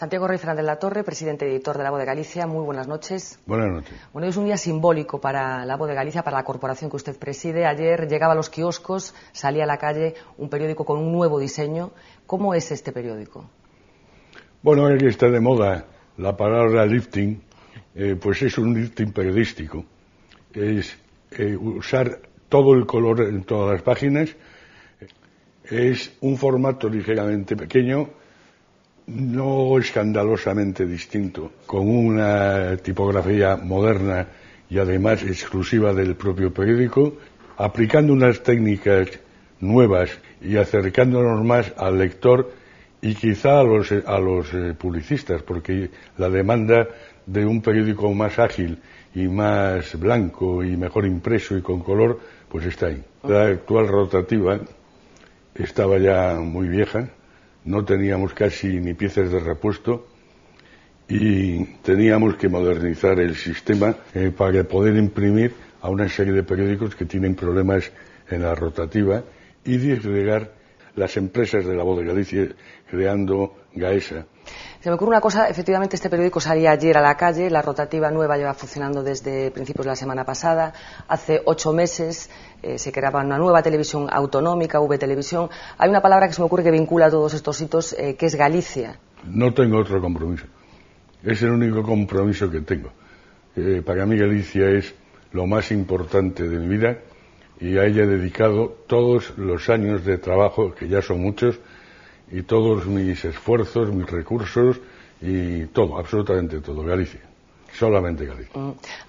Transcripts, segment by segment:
Santiago Rey Fernández Latorre, presidente y editor de La Voz de Galicia, muy buenas noches. Buenas noches. Bueno, es un día simbólico para La Voz de Galicia, para la corporación que usted preside. Ayer llegaba a los kioscos, salía a la calle un periódico con un nuevo diseño. ¿Cómo es este periódico? Bueno, ahora que está de moda la palabra lifting, pues es un lifting periodístico. Es usar todo el color en todas las páginas. Es un formato ligeramente pequeño, no escandalosamente distinto, con una tipografía moderna y además exclusiva del propio periódico, aplicando unas técnicas nuevas y acercándonos más al lector y quizá a los publicistas, porque la demanda de un periódico más ágil y más blanco y mejor impreso y con color, pues está ahí. La actual rotativa estaba ya muy vieja, no teníamos casi ni piezas de repuesto y teníamos que modernizar el sistema para poder imprimir a una serie de periódicos que tienen problemas en la rotativa y disgregar las empresas de La Voz de Galicia creando Gaesa. Se me ocurre una cosa, efectivamente este periódico salía ayer a la calle, la rotativa nueva lleva funcionando desde principios de la semana pasada, hace 8 meses se creaba una nueva televisión autonómica, V Televisión. Hay una palabra que se me ocurre que vincula todos estos hitos, que es Galicia. No tengo otro compromiso, es el único compromiso que tengo. Para mí Galicia es lo más importante de mi vida y a ella he dedicado todos los años de trabajo, que ya son muchos, y todos mis esfuerzos, mis recursos y todo, absolutamente todo, Galicia, solamente Galicia.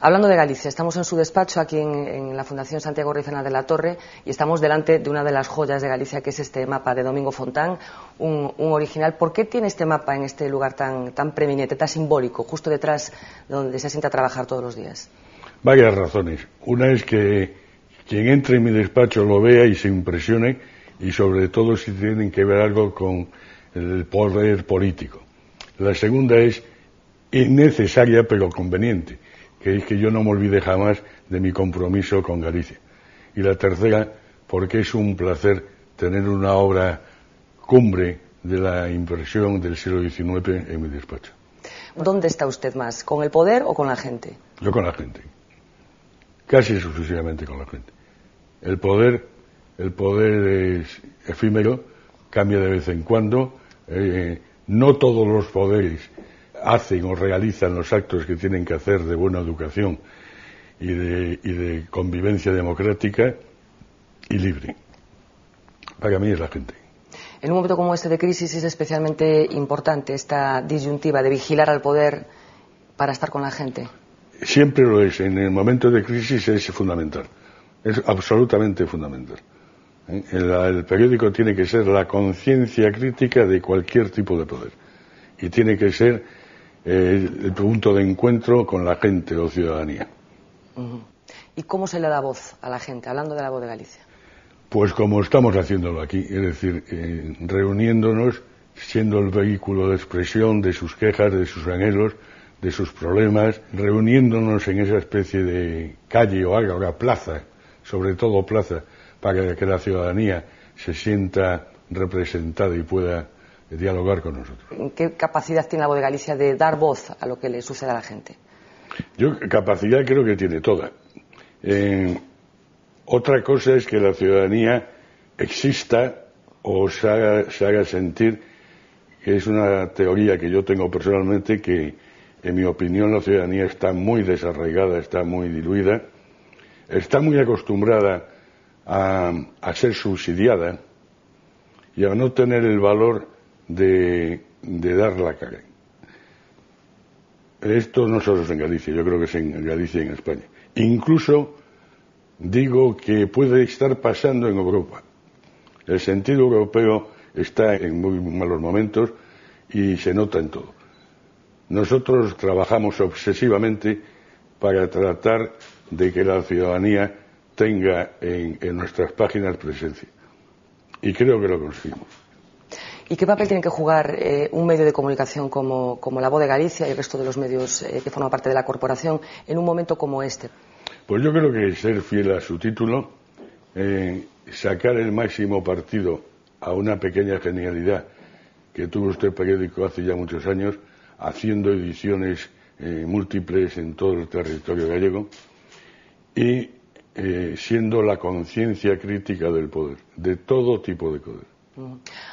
Hablando de Galicia, estamos en su despacho aquí en la Fundación Santiago Rey Fernández Latorre y estamos delante de una de las joyas de Galicia, que es este mapa de Domingo Fontán, un original. ¿Por qué tiene este mapa en este lugar tan preeminente, tan simbólico, justo detrás de donde se sienta a trabajar todos los días? Varias razones. Una es que quien entre en mi despacho lo vea y se impresione, y sobre todo si tienen que ver algo con el poder político. La segunda es innecesaria pero conveniente, que es que yo no me olvide jamás de mi compromiso con Galicia. Y la tercera, porque es un placer tener una obra cumbre de la impresión del siglo XIX en mi despacho. ¿Dónde está usted más? ¿Con el poder o con la gente? Yo con la gente, casi exclusivamente con la gente. El poder es efímero, cambia de vez en cuando, no todos los poderes hacen o realizan los actos que tienen que hacer de buena educación y de convivencia democrática y libre. Para mí es la gente. En un momento como este de crisis es especialmente importante esta disyuntiva de vigilar al poder para estar con la gente. Siempre lo es. En el momento de crisis es fundamental. Es absolutamente fundamental. El periódico tiene que ser la conciencia crítica de cualquier tipo de poder y tiene que ser el punto de encuentro con la gente o ciudadanía. ¿Y cómo se le da voz a la gente, hablando de La Voz de Galicia? Pues como estamos haciéndolo aquí, es decir, reuniéndonos, siendo el vehículo de expresión de sus quejas, de sus anhelos, de sus problemas, reuniéndonos en esa especie de calle o ahora plaza, sobre todo plaza, para que la ciudadanía se sienta representada y pueda dialogar con nosotros. ¿Qué capacidad tiene La Voz de Galicia de dar voz a lo que le sucede a la gente? Yo capacidad creo que tiene toda. Otra cosa es que la ciudadanía exista o se haga sentir, que es una teoría que yo tengo personalmente, que en mi opinión la ciudadanía está muy desarraigada, está muy diluida, está muy acostumbrada a ser subsidiada y a no tener el valor de dar la cara. Esto no solo es en Galicia, yo creo que es en Galicia y en España. Incluso digo que puede estar pasando en Europa. El sentido europeo está en muy malos momentos y se nota en todo. Nosotros trabajamos obsesivamente para tratar de que la ciudadanía tenga en nuestras páginas presencia. Y creo que lo conseguimos. ¿Y qué papel tiene que jugar un medio de comunicación como La Voz de Galicia y el resto de los medios que forman parte de la corporación en un momento como este? Pues yo creo que ser fiel a su título, sacar el máximo partido a una pequeña genialidad que tuvo este periódico hace ya muchos años, haciendo ediciones múltiples en todo el territorio gallego y siendo la conciencia crítica del poder, de todo tipo de poder.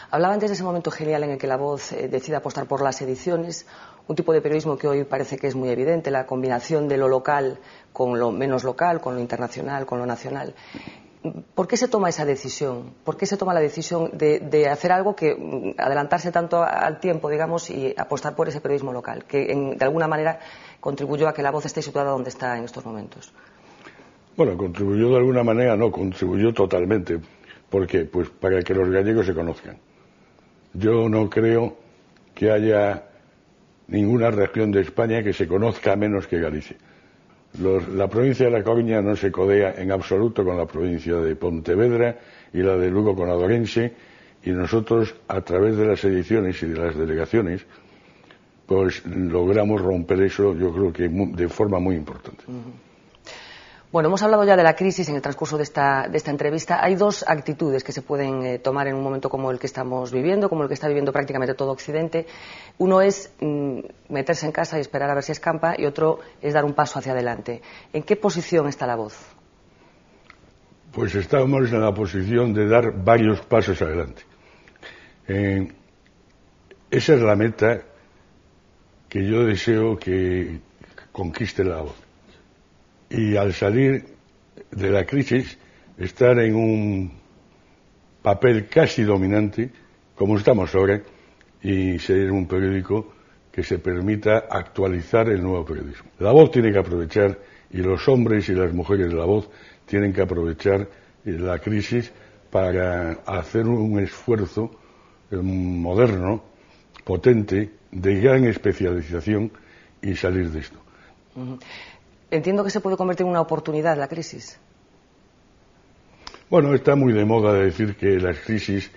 Hablaba antes de ese momento genial en el que La Voz decide apostar por las ediciones, un tipo de periodismo que hoy parece que es muy evidente, la combinación de lo local con lo menos local, con lo internacional, con lo nacional. ¿Por qué se toma esa decisión? ¿Por qué se toma la decisión de hacer algo que adelantarse tanto al tiempo, digamos, y apostar por ese periodismo local, que de alguna manera contribuyó a que La Voz esté situada donde está en estos momentos? Bueno, contribuyó de alguna manera, no, contribuyó totalmente. ¿Por qué? Pues para que los gallegos se conozcan. Yo no creo que haya ninguna región de España que se conozca menos que Galicia. La provincia de La Coruña no se codea en absoluto con la provincia de Pontevedra y la de Lugo con la de Ourense, y nosotros, a través de las ediciones y de las delegaciones, pues logramos romper eso, yo creo que de forma muy importante. Bueno, hemos hablado ya de la crisis en el transcurso de esta entrevista. Hay dos actitudes que se pueden tomar en un momento como el que estamos viviendo, como el que está viviendo prácticamente todo Occidente. Uno es meterse en casa y esperar a ver si escampa, y otro es dar un paso hacia adelante. ¿En qué posición está La Voz? Pues estamos en la posición de dar varios pasos adelante. Esa es la meta que yo deseo que conquiste La Voz. Y al salir de la crisis, estar en un papel casi dominante, como estamos ahora, y ser un periódico que se permita actualizar el nuevo periodismo. La Voz tiene que aprovechar, y los hombres y las mujeres de La Voz tienen que aprovechar la crisis para hacer un esfuerzo moderno, potente, de gran especialización y salir de esto. Entiendo que se puede convertir en una oportunidad la crisis. Bueno, está muy de moda decir que las crisis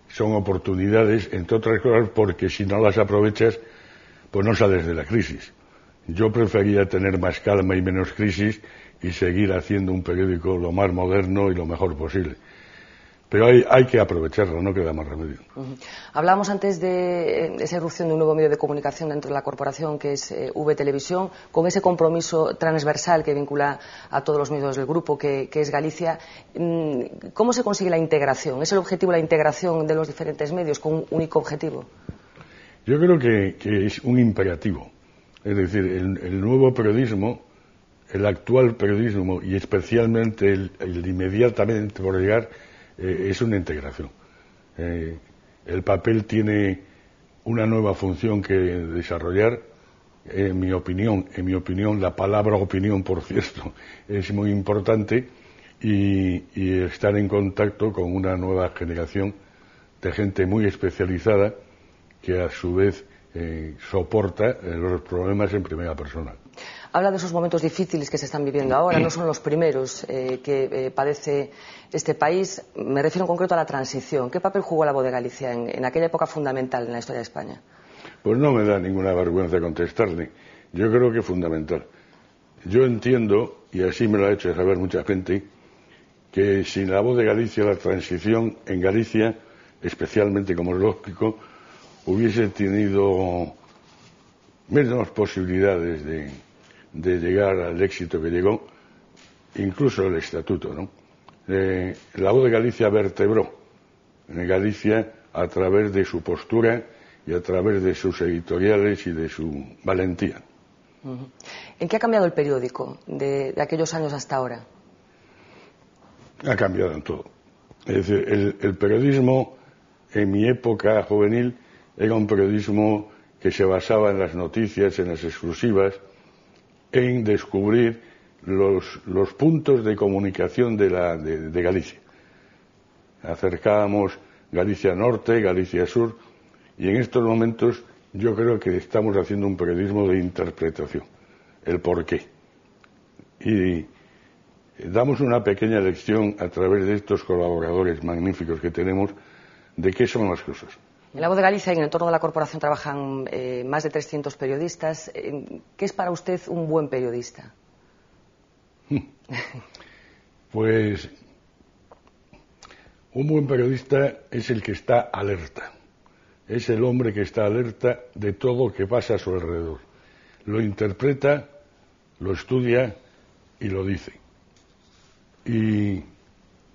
son oportunidades, entre otras cosas porque si no las aprovechas, pues no sales de la crisis. Yo prefería tener más calma y menos crisis y seguir haciendo un periódico lo más moderno y lo mejor posible. Pero hay que aprovecharlo, no queda más remedio. Hablábamos antes de esa irrupción de un nuevo medio de comunicación dentro de la corporación, que es V Televisión, con ese compromiso transversal que vincula a todos los medios del grupo, que es Galicia. ¿Cómo se consigue la integración? ¿Es el objetivo la integración de los diferentes medios con un único objetivo? Yo creo que es un imperativo. Es decir, el nuevo periodismo, el actual periodismo y especialmente el inmediatamente por llegar, es una integración. El papel tiene una nueva función que desarrollar. En mi opinión, la palabra opinión, por cierto, es muy importante, y estar en contacto con una nueva generación de gente muy especializada que a su vez soporta los problemas en primera persona. Habla de esos momentos difíciles que se están viviendo ahora, no son los primeros que padece este país. Me refiero en concreto a la transición. ¿Qué papel jugó La Voz de Galicia en aquella época fundamental en la historia de España? Pues no me da ninguna vergüenza contestarle. Yo creo que es fundamental. Yo entiendo, y así me lo ha hecho saber mucha gente, que sin La Voz de Galicia la transición en Galicia, especialmente como es lógico, hubiese tenido menos posibilidades de llegar al éxito que llegó, incluso el estatuto, ¿no? La Voz de Galicia vertebró en Galicia a través de su postura y a través de sus editoriales y de su valentía. ¿En qué ha cambiado el periódico de aquellos años hasta ahora? Ha cambiado en todo. Es decir, el periodismo en mi época juvenil era un periodismo que se basaba en las noticias, en las exclusivas, en descubrir los puntos de comunicación de Galicia. Acercábamos Galicia Norte, Galicia Sur, y en estos momentos yo creo que estamos haciendo un periodismo de interpretación, el porqué. Y damos una pequeña lección a través de estos colaboradores magníficos que tenemos de qué son las cosas. En La Voz de Galicia y en el entorno de la corporación trabajan más de 300 periodistas. ¿Qué es para usted un buen periodista? Pues un buen periodista es el que está alerta. es el hombre que está alerta de todo lo que pasa a su alrededor. Lo interpreta, lo estudia y lo dice. Y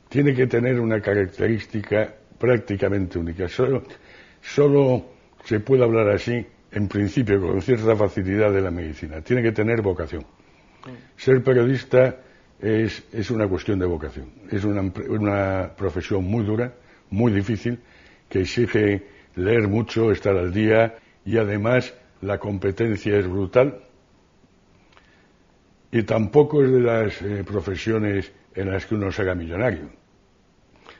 tiene que tener una característica prácticamente única. Solo se puede hablar así, en principio, con cierta facilidad de la medicina. Tiene que tener vocación. Ser periodista es una cuestión de vocación. Es una profesión muy dura, muy difícil, que exige leer mucho, estar al día, y además la competencia es brutal. Y tampoco es de las profesiones en las que uno se haga millonario.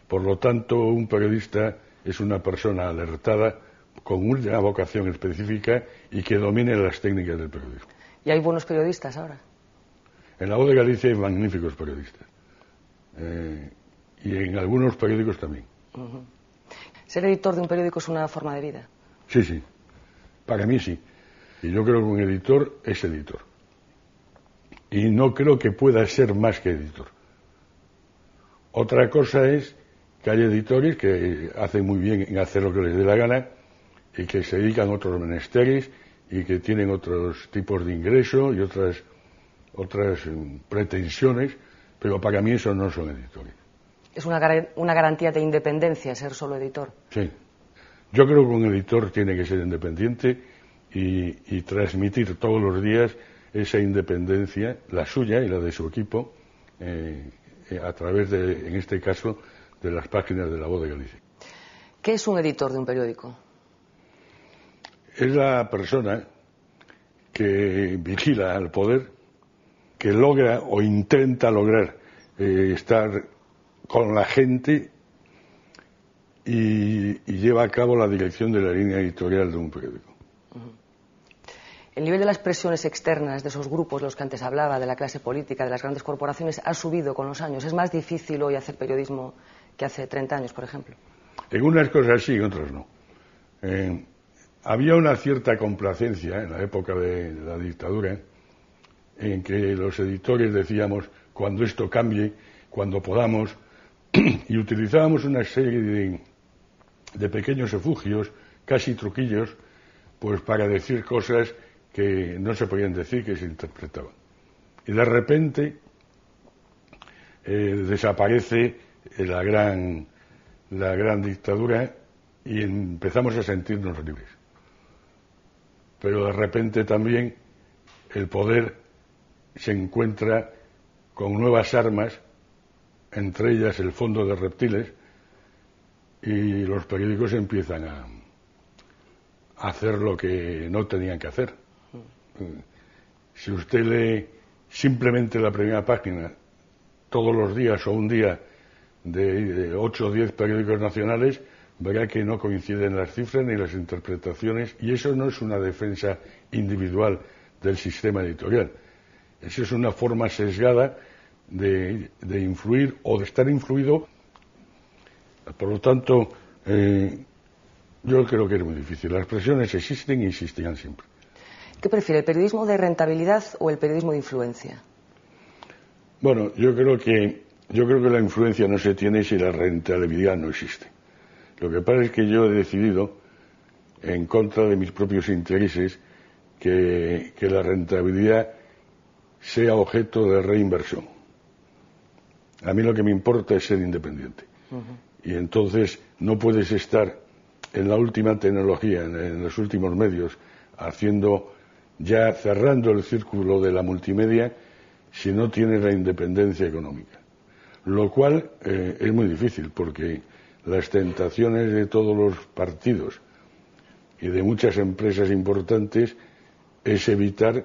Por lo tanto, un periodista es una persona alertada, con una vocación específica y que domine las técnicas del periodismo. ¿Y hay buenos periodistas ahora? En La Voz de Galicia hay magníficos periodistas. Y en algunos periódicos también. Uh-huh. ¿Ser editor de un periódico es una forma de vida? Sí, sí. Para mí sí. Y yo creo que un editor es editor. Y no creo que pueda ser más que editor. Otra cosa es que hay editores que hacen muy bien en hacer lo que les dé la gana y que se dedican a otros menesteres y que tienen otros tipos de ingreso y otras pretensiones, pero para mí eso no son editores. ¿Es una garantía de independencia ser solo editor? Sí. Yo creo que un editor tiene que ser independiente y transmitir todos los días esa independencia, la suya y la de su equipo, a través de, en este caso, de las páginas de La Voz de Galicia. ¿Qué es un editor de un periódico? Es la persona que vigila al poder, que logra o intenta lograr estar con la gente y lleva a cabo la dirección de la línea editorial de un periódico. Uh-huh. El nivel de las presiones externas de esos grupos, los que antes hablaba, de la clase política, de las grandes corporaciones, ha subido con los años. ¿Es más difícil hoy hacer periodismo que hace 30 años, por ejemplo? En unas cosas sí, en otras no. Había una cierta complacencia en la época de la dictadura, en que los editores decíamos, cuando esto cambie, cuando podamos, y utilizábamos una serie de pequeños efugios, casi truquillos, pues para decir cosas que no se podían decir, que se interpretaban. Y de repente desaparece la gran dictadura y empezamos a sentirnos libres. Pero de repente también el poder se encuentra con nuevas armas, entre ellas el fondo de reptiles, y los periódicos empiezan a hacer lo que no tenían que hacer. Si usted lee simplemente la primera página todos los días o un día de 8 o 10 periódicos nacionales, verá que no coinciden las cifras ni las interpretaciones, y eso no es una defensa individual del sistema editorial. Eso es una forma sesgada de influir o de estar influido. Por lo tanto, yo creo que es muy difícil. Las presiones existen y existirán siempre. ¿Qué prefiere, el periodismo de rentabilidad o el periodismo de influencia? Bueno, yo creo que la influencia no se tiene si la rentabilidad no existe. Lo que pasa es que yo he decidido, en contra de mis propios intereses, que la rentabilidad sea objeto de reinversión. A mí lo que me importa es ser independiente. Uh-huh. Y entonces no puedes estar en la última tecnología, en los últimos medios, cerrando el círculo de la multimedia, si no tienes la independencia económica. Lo cual es muy difícil, porque las tentaciones de todos los partidos y de muchas empresas importantes es evitar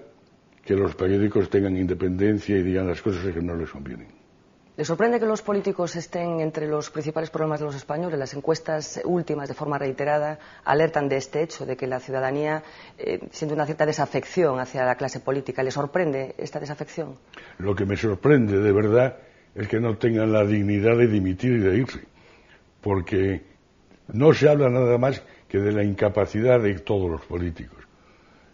que los periódicos tengan independencia y digan las cosas que no les convienen. ¿Le sorprende que los políticos estén entre los principales problemas de los españoles? Las encuestas últimas, de forma reiterada, alertan de este hecho, de que la ciudadanía siente una cierta desafección hacia la clase política. ¿Le sorprende esta desafección? Lo que me sorprende, de verdad, es que no tengan la dignidad de dimitir y de irse. Porque no se habla nada más que de la incapacidad de todos los políticos,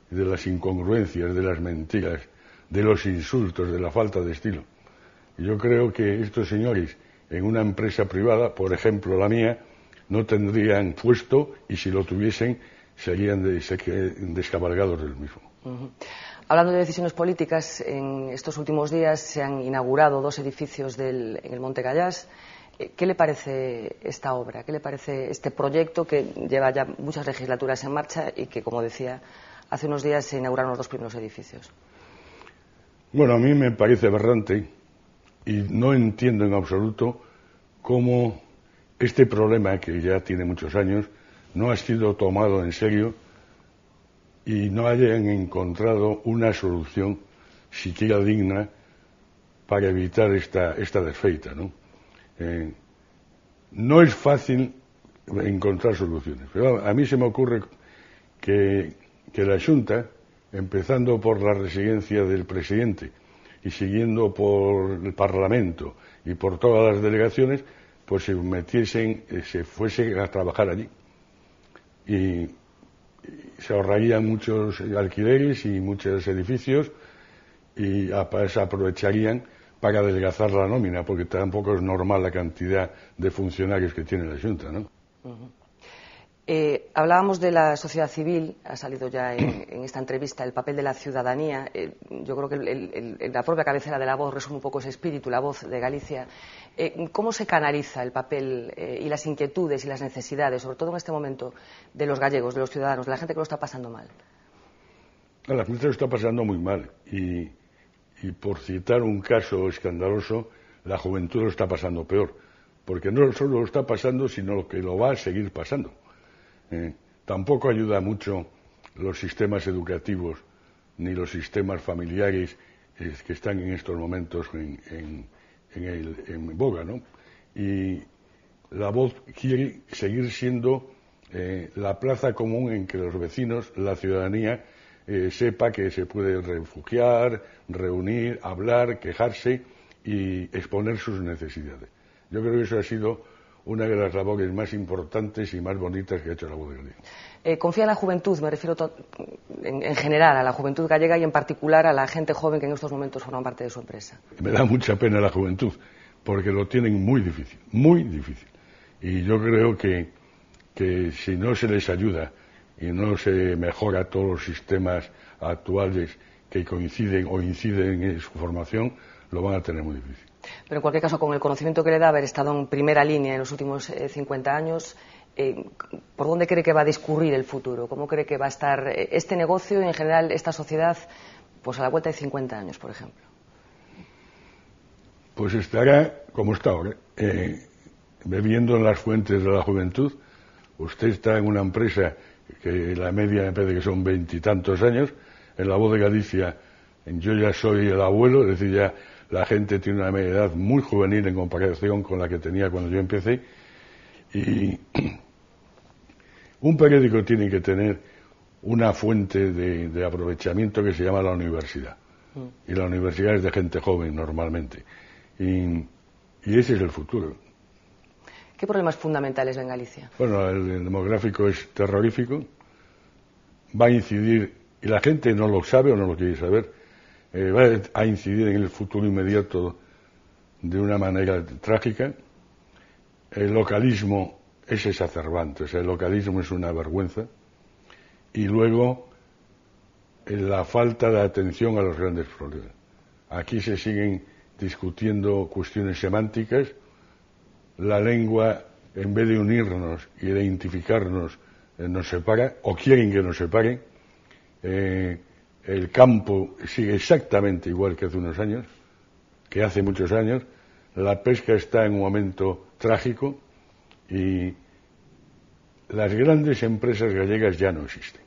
de las incongruencias, de las mentiras, de los insultos, de la falta de estilo. Yo creo que estos señores, en una empresa privada, por ejemplo la mía, no tendrían puesto, y si lo tuviesen serían descabalgados del mismo. Hablando de decisiones políticas, en estos últimos días se han inaugurado 2 edificios en el Monte Gallás. ¿Qué le parece esta obra? ¿Qué le parece este proyecto que lleva ya muchas legislaturas en marcha y que, como decía, hace unos días se inauguraron los 2 primeros edificios? Bueno, a mí me parece aberrante y no entiendo en absoluto cómo este problema, que ya tiene muchos años, no ha sido tomado en serio y no hayan encontrado una solución siquiera digna para evitar esta desfeita, ¿no? No es fácil encontrar soluciones, pero a mí se me ocurre que la Xunta, empezando por la residencia del presidente y siguiendo por el Parlamento y por todas las delegaciones, pues se fuese a trabajar allí. Y se ahorrarían muchos alquileres y muchos edificios y se aprovecharían para adelgazar la nómina, porque tampoco es normal la cantidad de funcionarios que tiene la Xunta, ¿no? Hablábamos de la sociedad civil, ha salido ya en esta entrevista el papel de la ciudadanía. Yo creo que la propia cabecera de La Voz resume un poco ese espíritu, La Voz de Galicia. ¿Cómo se canaliza el papel y las inquietudes y las necesidades, sobre todo en este momento, de los gallegos, de los ciudadanos, de la gente que lo está pasando mal? La gente lo está pasando muy mal y por citar un caso escandaloso, la juventud lo está pasando peor, porque no solo lo está pasando, sino que lo va a seguir pasando. Tampoco ayuda mucho los sistemas educativos ni los sistemas familiares que están en estos momentos en boga, ¿no? Y La Voz quiere seguir siendo la plaza común en que los vecinos, la ciudadanía, sepa que se puede refugiar, reunir, hablar, quejarse y exponer sus necesidades. Yo creo que eso ha sido una de las labores más importantes y más bonitas que ha hecho La Voz de Galicia. ¿Confía en la juventud? Me refiero en general a la juventud gallega y en particular a la gente joven que en estos momentos forman parte de su empresa. Me da mucha pena la juventud, porque lo tienen muy difícil, muy difícil. Y yo creo que si no se les ayuda y no se mejora todos los sistemas actuales que coinciden o inciden en su formación, lo van a tener muy difícil. Pero en cualquier caso, con el conocimiento que le da haber estado en primera línea en los últimos 50 años, ¿por dónde cree que va a discurrir el futuro? ¿Cómo cree que va a estar este negocio y en general esta sociedad pues a la vuelta de 50 años, por ejemplo? Pues estará como está ahora, bebiendo en las fuentes de la juventud. Usted está en una empresa que la media me parece que son 20 y tantos años. En La Voz de Galicia yo ya soy el abuelo, es decir, ya la gente tiene una media edad muy juvenil en comparación con la que tenía cuando yo empecé. Y un periódico tiene que tener una fuente de aprovechamiento que se llama la universidad. Y la universidad es de gente joven normalmente. Y ese es el futuro. ¿Qué problemas fundamentales ve en Galicia? Bueno, el demográfico es terrorífico. Va a incidir, y la gente no lo sabe o no lo quiere saber, va a incidir en el futuro inmediato de una manera trágica. El localismo es exacerbante, o sea, el localismo es una vergüenza. Y luego la falta de atención a los grandes problemas. Aquí se siguen discutiendo cuestiones semánticas. La lengua, en vez de unirnos y de identificarnos, nos separa, o quieren que nos separen. El campo sigue exactamente igual que hace unos años, que hace muchos años. La pesca está en un momento trágico y las grandes empresas gallegas ya no existen.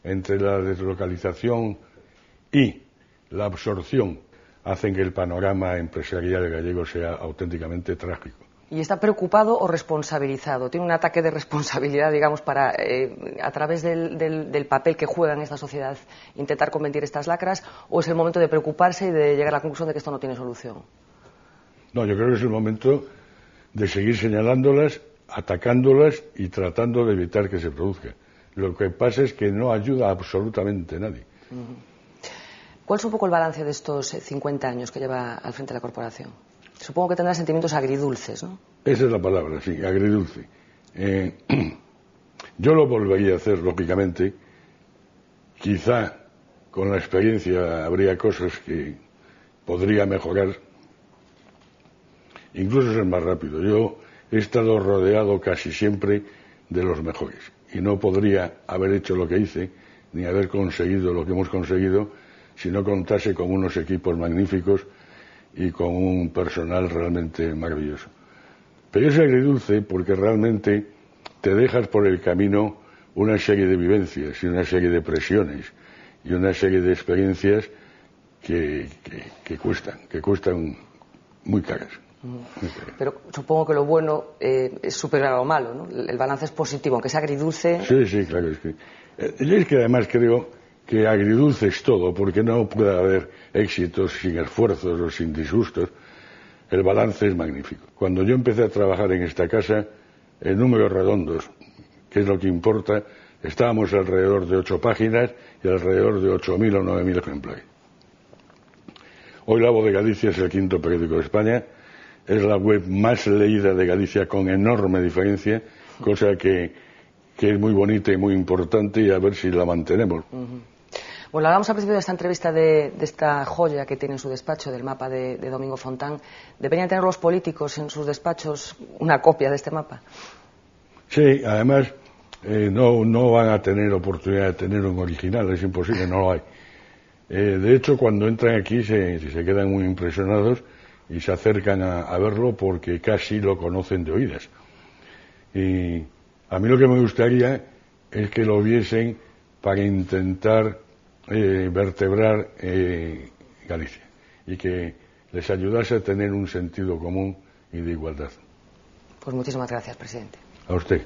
Entre la deslocalización y la absorción hacen que el panorama empresarial gallego sea auténticamente trágico. ¿Y está preocupado o responsabilizado? ¿Tiene un ataque de responsabilidad, digamos, para, a través del papel que juega en esta sociedad, intentar combatir estas lacras? ¿O es el momento de preocuparse y de llegar a la conclusión de que esto no tiene solución? No, yo creo que es el momento de seguir señalándolas, atacándolas y tratando de evitar que se produzca. Lo que pasa es que no ayuda a absolutamente nadie. ¿Cuál es un poco el balance de estos 50 años que lleva al frente de la corporación? Supongo que tendrá sentimientos agridulces, ¿no? Esa es la palabra, sí, agridulce. Yo lo volvería a hacer, lógicamente. Quizá con la experiencia habría cosas que podría mejorar, incluso ser más rápido. Yo he estado rodeado casi siempre de los mejores y no podría haber hecho lo que hice ni haber conseguido lo que hemos conseguido si no contase con unos equipos magníficos y con un personal realmente maravilloso. Pero es agridulce porque realmente te dejas por el camino una serie de vivencias y una serie de presiones y una serie de experiencias que cuestan muy caras. Pero supongo que lo bueno es superar a lo malo, ¿no? El balance es positivo, aunque sea agridulce. Sí, claro. Es que además creo que agridulce es todo, porque no puede haber éxitos sin esfuerzos o sin disgustos. El balance es magnífico. Cuando yo empecé a trabajar en esta casa, en números redondos, que es lo que importa, estábamos alrededor de 8 páginas y alrededor de 8.000 o 9.000 ejemplares. Hoy La Voz de Galicia es el 5º periódico de España, es la web más leída de Galicia con enorme diferencia, cosa que es muy bonita y muy importante, y a ver si la mantenemos. Bueno, hablamos al principio de esta entrevista de esta joya que tiene en su despacho, del mapa de Domingo Fontán. ¿Deberían tener los políticos en sus despachos una copia de este mapa? Sí, además no van a tener oportunidad de tener un original, es imposible, no lo hay. De hecho, cuando entran aquí se quedan muy impresionados y se acercan a verlo porque casi lo conocen de oídas. Y a mí lo que me gustaría es que lo viesen para intentar vertebrar Galicia y que les ayudase a tener un sentido común y de igualdad. Pues muchísimas gracias, presidente. A usted.